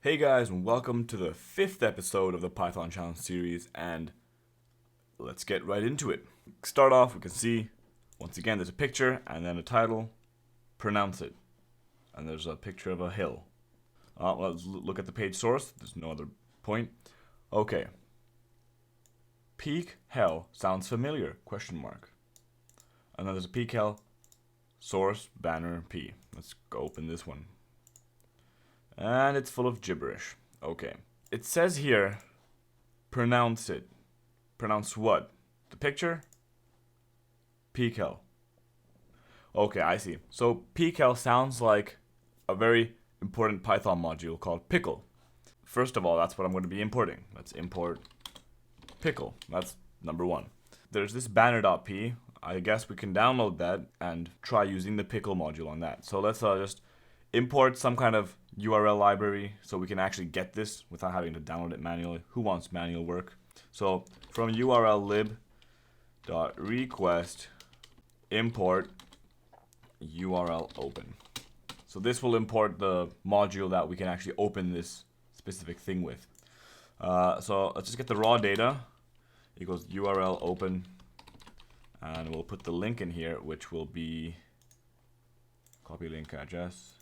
Hey guys, and welcome to the 5th episode of the Python Challenge series, and let's get right into it. Start off, we can see, once again, there's a picture, and then a title, pronounce it. And there's a picture of a hill. Let's look at the page source, there's no other point. Okay. Peak hell sounds familiar, question mark. And then there's a peak hell, source, banner, P. Let's go open this one. And it's full of gibberish. Okay. It says here, pronounce it. Pronounce what? The picture? PKL. Okay, I see. So PKL sounds like a very important Python module called pickle. First of all, that's what I'm going to be importing. Let's import pickle. That's number one. There's this banner.p. I guess we can download that and try using the pickle module on that. So let's just import some kind of URL library so we can actually get this without having to download it manually. Who wants manual work? So from URL lib.request import URL open. So this will import the module that we can actually open this specific thing with. So let's just get the raw data equals URL open, and we'll put the link in here, which will be copy link address.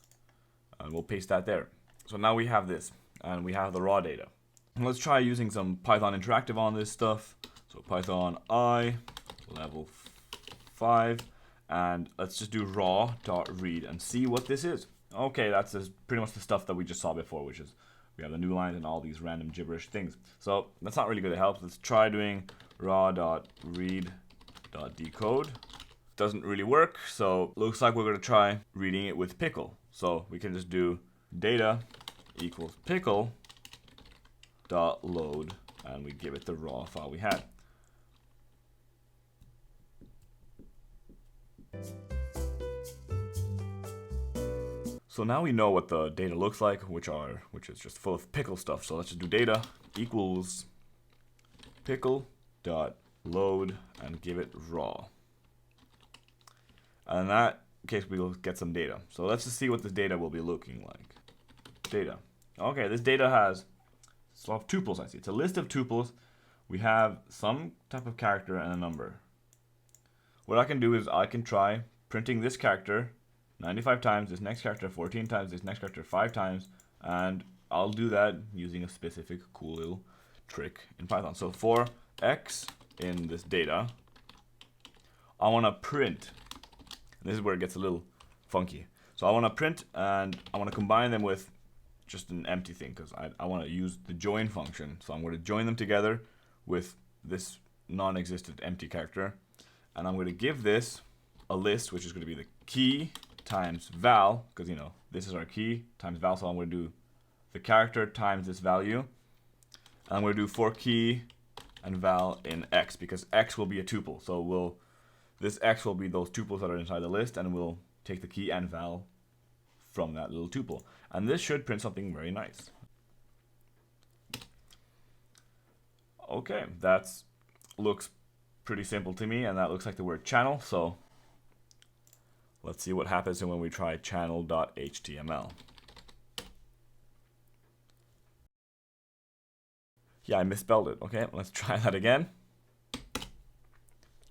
And we'll paste that there. So now we have this, and we have the raw data. Let's try using some Python interactive on this stuff. So Python I level 5, and let's just do raw.read and see what this is. Okay, that's pretty much the stuff that we just saw before, which is we have the new lines and all these random gibberish things. So that's not really going to help. Let's try doing raw.read.decode. Doesn't really work, so looks like we're going to try reading it with pickle. So we can just do data equals pickle dot load, and we give it the raw file we had. So now we know what the data looks like, which is just full of pickle stuff. So let's just do data equals pickle dot load and give it raw. And in that case, we'll get some data. So let's just see what this data will be looking like. Data. Okay, this data has a lot of tuples, I see. It's a list of tuples. We have some type of character and a number. What I can do is I can try printing this character 95 times, this next character 14 times, this next character 5 times, and I'll do that using a specific cool little trick in Python. So for x in this data, I want to print. This is where it gets a little funky. So I want to print, and I want to combine them with just an empty thing, because I want to use the join function. So I'm going to join them together with this non-existent empty character, and I'm going to give this a list, which is going to be the key times val, because this is our key times val. So I'm going to do the character times this value, and I'm going to do for key and val in x, because x will be a tuple. So this x will be those tuples that are inside the list, and we'll take the key and val from that little tuple. And this should print something very nice. Okay, that looks pretty simple to me, and that looks like the word channel. So let's see what happens when we try channel.html. Yeah, I misspelled it. Okay, let's try that again.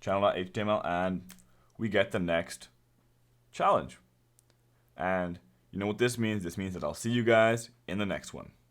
Channel.html, and we get the next challenge. And you know what this means? This means that I'll see you guys in the next one.